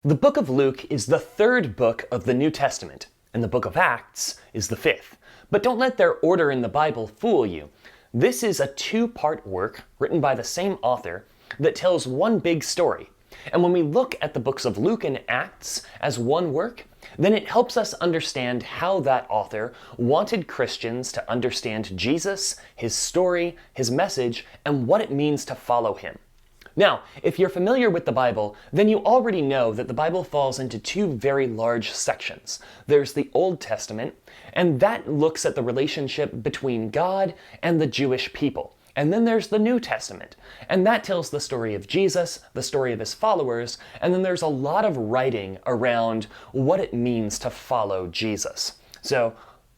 The book of Luke is the third book of the New Testament, and the book of Acts is the fifth. But don't let their order in the Bible fool you. This is a two-part work written by the same author that tells one big story. And when we look at the books of Luke and Acts as one work, then it helps us understand how that author wanted Christians to understand Jesus, his story, his message, and what it means to follow him. Now, if you're familiar with the Bible, then you already know that the Bible falls into two very large sections. There's the Old Testament, and that looks at the relationship between God and the Jewish people. And then there's the New Testament, and that tells the story of Jesus, the story of his followers, and then there's a lot of writing around what it means to follow Jesus. So,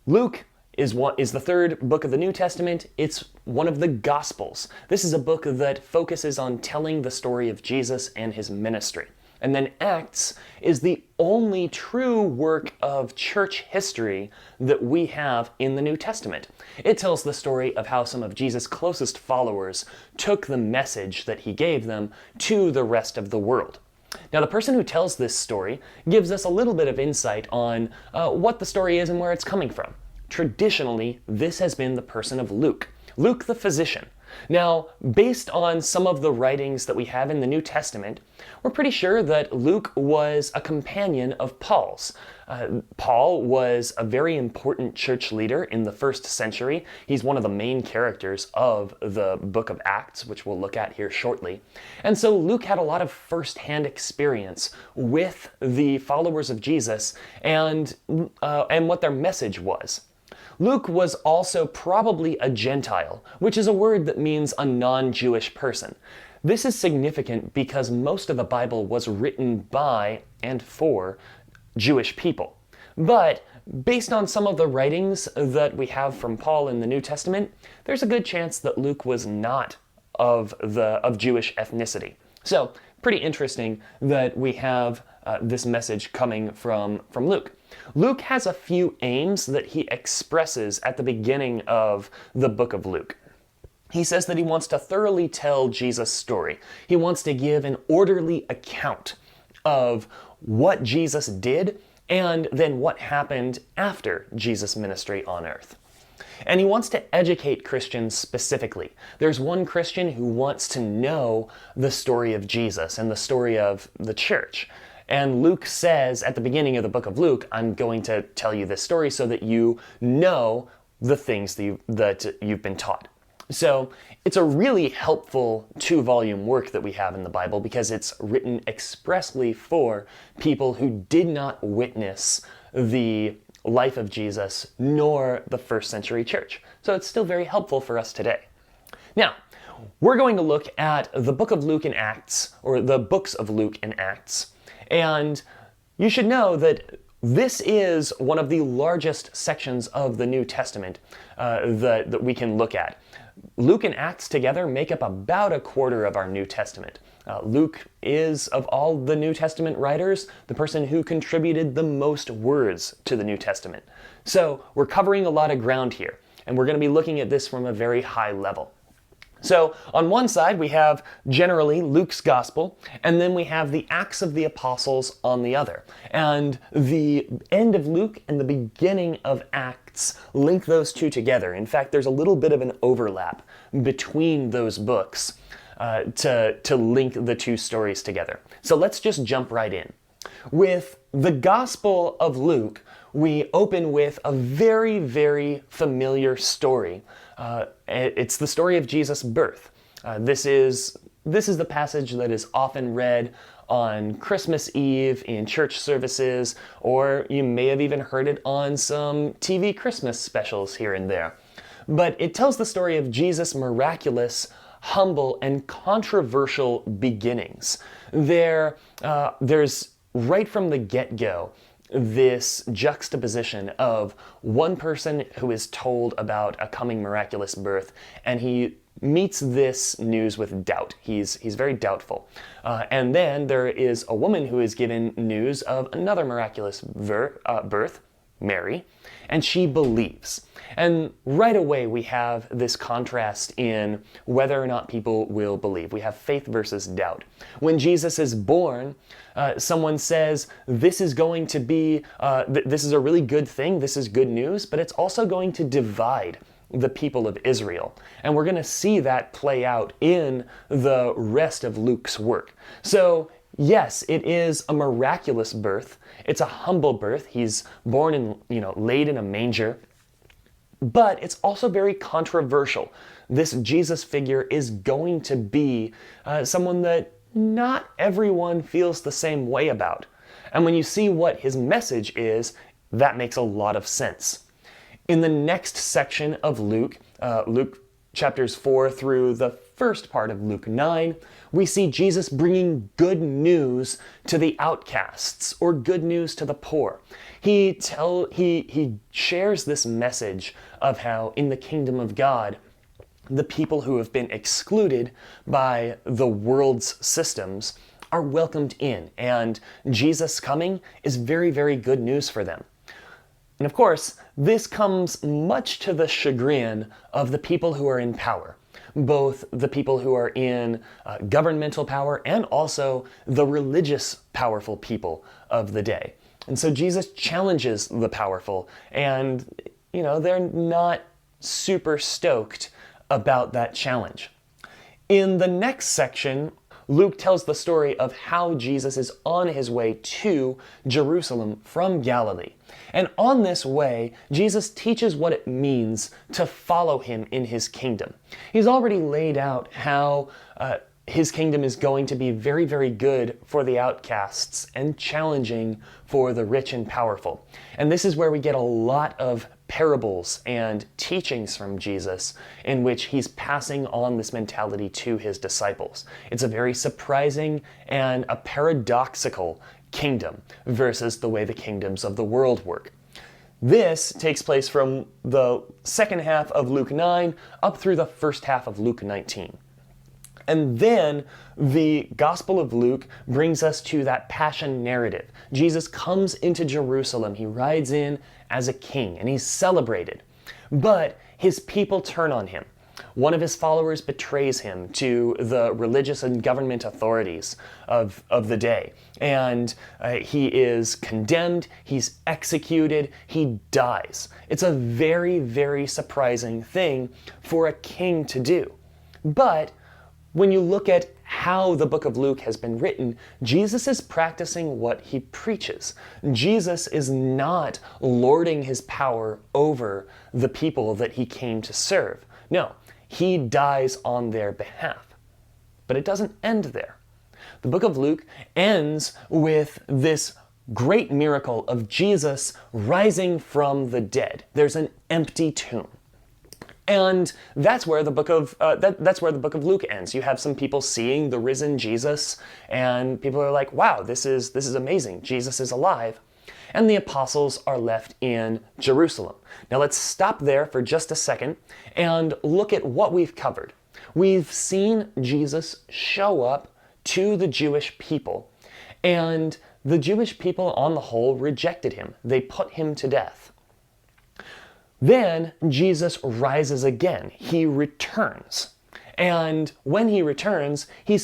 Luke is the third book of the New Testament. It's one of the Gospels. This is a book that focuses on telling the story of Jesus and his ministry. And then Acts is the only true work of church history that we have in the New Testament. It tells the story of how some of Jesus' closest followers took the message that he gave them to the rest of the world. Now, the person who tells this story gives us a little bit of insight on what the story is and where it's coming from. Traditionally, this has been the person of Luke, Luke the physician. Now, based on some of the writings that we have in the New Testament, we're pretty sure that Luke was a companion of Paul's. Paul was a very important church leader in the first century. He's one of the main characters of the book of Acts, which we'll look at here shortly. And so Luke had a lot of first-hand experience with the followers of Jesus and what their message was. Luke was also probably a Gentile, which is a word that means a non-Jewish person. This is significant because most of the Bible was written by and for Jewish people. But based on some of the writings that we have from Paul in the New Testament, there's a good chance that Luke was not of Jewish ethnicity. So, pretty interesting that we have this message coming from Luke. Luke has a few aims that he expresses at the beginning of the book of Luke. He says that he wants to thoroughly tell Jesus' story. He wants to give an orderly account of what Jesus did and then what happened after Jesus' ministry on earth. And he wants to educate Christians specifically. There's one Christian who wants to know the story of Jesus and the story of the church. And Luke says at the beginning of the book of Luke, I'm going to tell you this story so that you know the things that you've been taught. So it's a really helpful two-volume work that we have in the Bible because it's written expressly for people who did not witness the life of Jesus nor the first century church. So it's still very helpful for us today. Now, we're going to look at the book of Luke and Acts, or the books of Luke and Acts. And you should know that this is one of the largest sections of the New Testament that we can look at. Luke and Acts together make up about a quarter of our New Testament. Luke is, of all the New Testament writers, the person who contributed the most words to the New Testament. So we're covering a lot of ground here, and we're going to be looking at this from a very high level. So on one side, we have generally Luke's gospel, and then we have the Acts of the Apostles on the other. And the end of Luke and the beginning of Acts link those two together. In fact, there's a little bit of an overlap between those books to link the two stories together. So let's just jump right in. With the Gospel of Luke, we open with a very, very familiar story. It's the story of Jesus' birth. This is the passage that is often read on Christmas Eve in church services, or you may have even heard it on some TV Christmas specials here and there. But it tells the story of Jesus' miraculous, humble, and controversial beginnings. There's right from the get-go this juxtaposition of one person who is told about a coming miraculous birth, and he meets this news with doubt. He's very doubtful. And then there is a woman who is given news of another miraculous birth, Mary, and she believes. And right away we have this contrast in whether or not people will believe. We have faith versus doubt. When Jesus is born, someone says, this is going to be, this is a really good thing, this is good news, but it's also going to divide the people of Israel. And we're going to see that play out in the rest of Luke's work. So yes, it is a miraculous birth. It's a humble birth. He's born and, laid in a manger. But it's also very controversial. This Jesus figure is going to be someone that not everyone feels the same way about. And when you see what his message is, that makes a lot of sense. In the next section of Luke, Luke chapters 4 through the first part of Luke 9, we see Jesus bringing good news to the outcasts, or good news to the poor. He shares this message of how in the kingdom of God, the people who have been excluded by the world's systems are welcomed in, and Jesus coming is very, very good news for them. And of course, this comes much to the chagrin of the people who are in power, both the people who are in governmental power and also the religious powerful people of the day. And so Jesus challenges the powerful, and they're not super stoked about that challenge. In the next section, Luke tells the story of how Jesus is on his way to Jerusalem from Galilee. And on this way, Jesus teaches what it means to follow him in his kingdom. He's already laid out how his kingdom is going to be very, very good for the outcasts and challenging for the rich and powerful. And this is where we get a lot of parables and teachings from Jesus in which he's passing on this mentality to his disciples. It's a very surprising and a paradoxical kingdom versus the way the kingdoms of the world work. This takes place from the second half of Luke 9 up through the first half of Luke 19. And then the Gospel of Luke brings us to that passion narrative. Jesus comes into Jerusalem. He rides in as a king, and he's celebrated. But his people turn on him. One of his followers betrays him to the religious and government authorities of the day. And he is condemned, he's executed, he dies. It's a very, very surprising thing for a king to do. But when you look at how the book of Luke has been written, Jesus is practicing what he preaches. Jesus is not lording his power over the people that he came to serve. No, he dies on their behalf. But it doesn't end there. The book of Luke ends with this great miracle of Jesus rising from the dead. There's an empty tomb. And that's where the book of Luke ends. You have some people seeing the risen Jesus, and people are like, "Wow, this is amazing. Jesus is alive." And the apostles are left in Jerusalem. Now let's stop there for just a second and look at what we've covered. We've seen Jesus show up to the Jewish people, and the Jewish people on the whole rejected him. They put him to death. Then Jesus rises again. He returns. And when he returns, he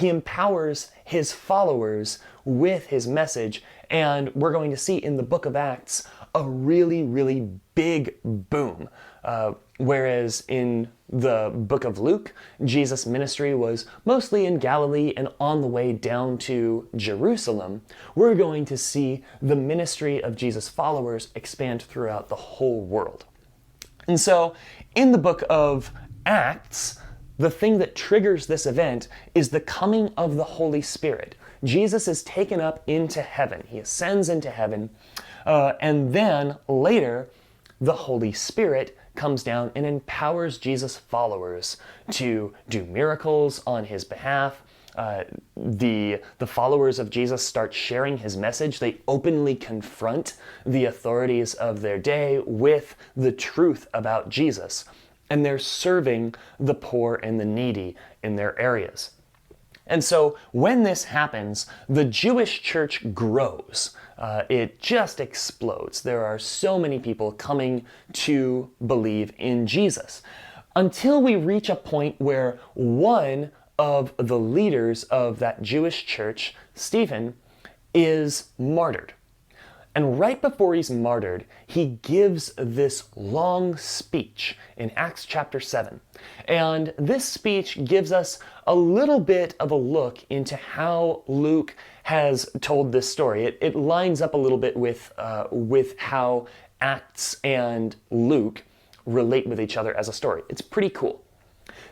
empowers his followers with his message. And we're going to see in the book of Acts a really, really big boom. Whereas in the book of Luke, Jesus' ministry was mostly in Galilee and on the way down to Jerusalem, we're going to see the ministry of Jesus' followers expand throughout the whole world. And so in the book of Acts, the thing that triggers this event is the coming of the Holy Spirit. Jesus is taken up into heaven. He ascends into heaven. And then later, the Holy Spirit comes down and empowers Jesus' followers to do miracles on his behalf. The followers of Jesus start sharing his message. They openly confront the authorities of their day with the truth about Jesus. And they're serving the poor and the needy in their areas. And so when this happens, the Jewish church grows. It just explodes. There are so many people coming to believe in Jesus, until we reach a point where one of the leaders of that Jewish church, Stephen, is martyred. And right before he's martyred, he gives this long speech in Acts chapter 7. And this speech gives us a little bit of a look into how Luke has told this story. It lines up a little bit with how Acts and Luke relate with each other as a story. It's pretty cool.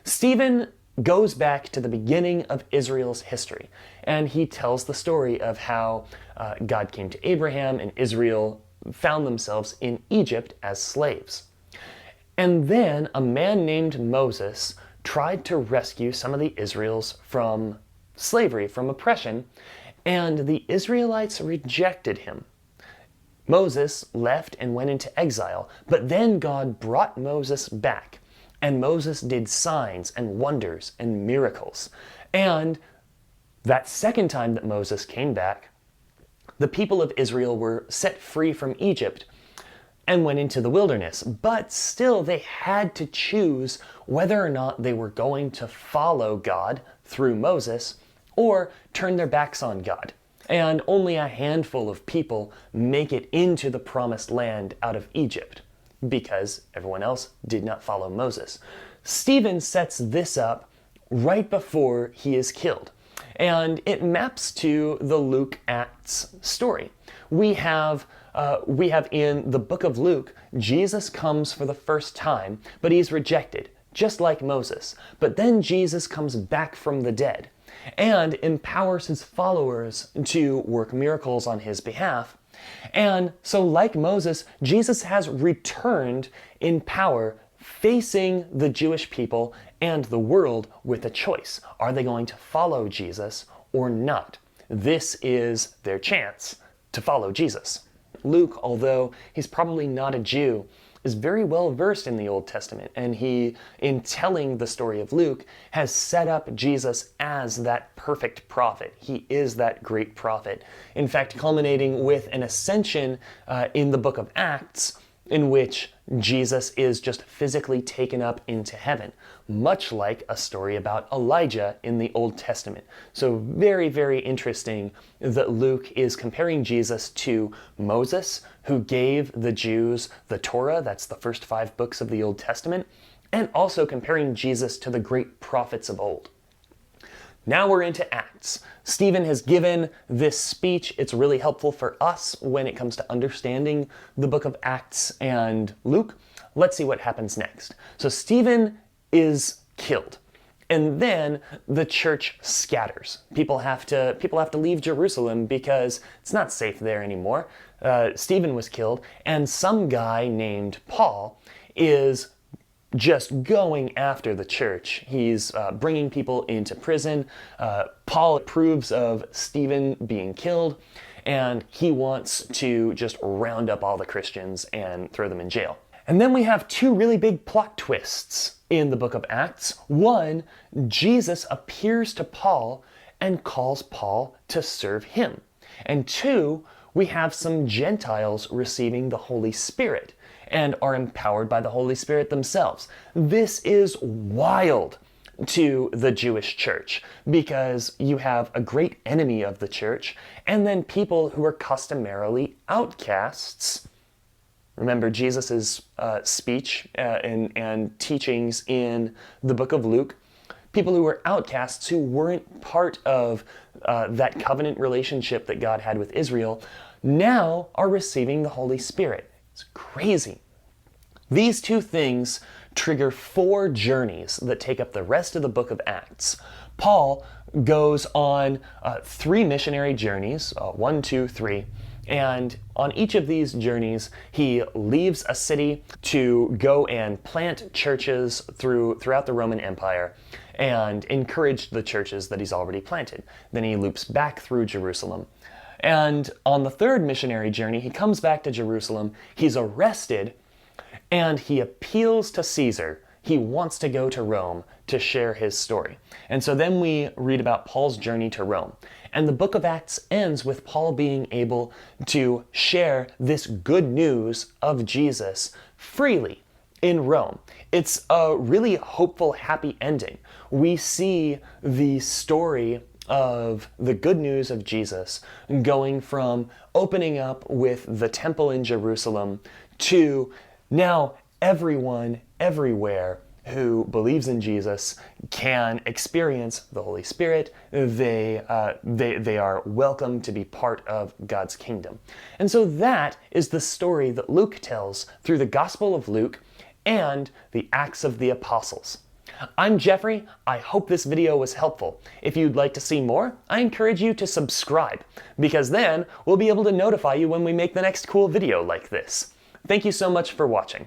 Stephen goes back to the beginning of Israel's history, and he tells the story of how God came to Abraham and Israel found themselves in Egypt as slaves. And then a man named Moses tried to rescue some of the Israels from slavery, from oppression, and the Israelites rejected him. Moses left and went into exile, but then God brought Moses back, and Moses did signs and wonders and miracles. And that second time that Moses came back, the people of Israel were set free from Egypt and went into the wilderness. But still, they had to choose whether or not they were going to follow God through Moses or turn their backs on God. And only a handful of people make it into the promised land out of Egypt, because everyone else did not follow Moses. Stephen sets this up right before he is killed, and it maps to the Luke Acts story. We have in the book of Luke, Jesus comes for the first time, but he's rejected, just like Moses. But then Jesus comes back from the dead and empowers his followers to work miracles on his behalf. And so, like Moses, Jesus has returned in power, facing the Jewish people and the world with a choice. Are they going to follow Jesus or not? This is their chance to follow Jesus. Luke, although he's probably not a Jew, is very well versed in the Old Testament, and he, in telling the story of Luke, has set up Jesus as that perfect prophet. He is that great prophet. In fact, culminating with an ascension in the book of Acts, in which Jesus is just physically taken up into heaven, much like a story about Elijah in the Old Testament. So very, very interesting that Luke is comparing Jesus to Moses, who gave the Jews the Torah, that's the first 5 books of the Old Testament, and also comparing Jesus to the great prophets of old. Now we're into Acts. Stephen has given this speech. It's really helpful for us when it comes to understanding the book of Acts and Luke. Let's see what happens next. So Stephen is killed, and then the church scatters. People have to leave Jerusalem because it's not safe there anymore. Stephen was killed, and some guy named Paul is just going after the church. He's bringing people into prison. Paul approves of Stephen being killed, and he wants to just round up all the Christians and throw them in jail. And then we have 2 really big plot twists in the book of Acts. One, Jesus appears to Paul and calls Paul to serve him. And 2, we have some Gentiles receiving the Holy Spirit and are empowered by the Holy Spirit themselves. This is wild to the Jewish church, because you have a great enemy of the church and then people who are customarily outcasts. Remember Jesus' speech and teachings in the book of Luke. People who were outcasts, who weren't part of that covenant relationship that God had with Israel, now are receiving the Holy Spirit. It's crazy. These 2 things trigger 4 journeys that take up the rest of the book of Acts. Paul goes on 3 missionary journeys, 1, 2, 3, and on each of these journeys, he leaves a city to go and plant churches throughout the Roman Empire and encourage the churches that he's already planted. Then he loops back through Jerusalem. And on the 3rd missionary journey, he comes back to Jerusalem, he's arrested, and he appeals to Caesar. he wants to go to Rome to share his story. And so then we read about Paul's journey to Rome. And the book of Acts ends with Paul being able to share this good news of Jesus freely in Rome. It's a really hopeful, happy ending. We see the story of the good news of Jesus going from opening up with the temple in Jerusalem to now everyone, everywhere who believes in Jesus can experience the Holy Spirit. They are welcome to be part of God's kingdom. And so that is the story that Luke tells through the Gospel of Luke and the Acts of the Apostles. I'm Jeffrey. I hope this video was helpful. If you'd like to see more, I encourage you to subscribe, because then we'll be able to notify you when we make the next cool video like this. Thank you so much for watching.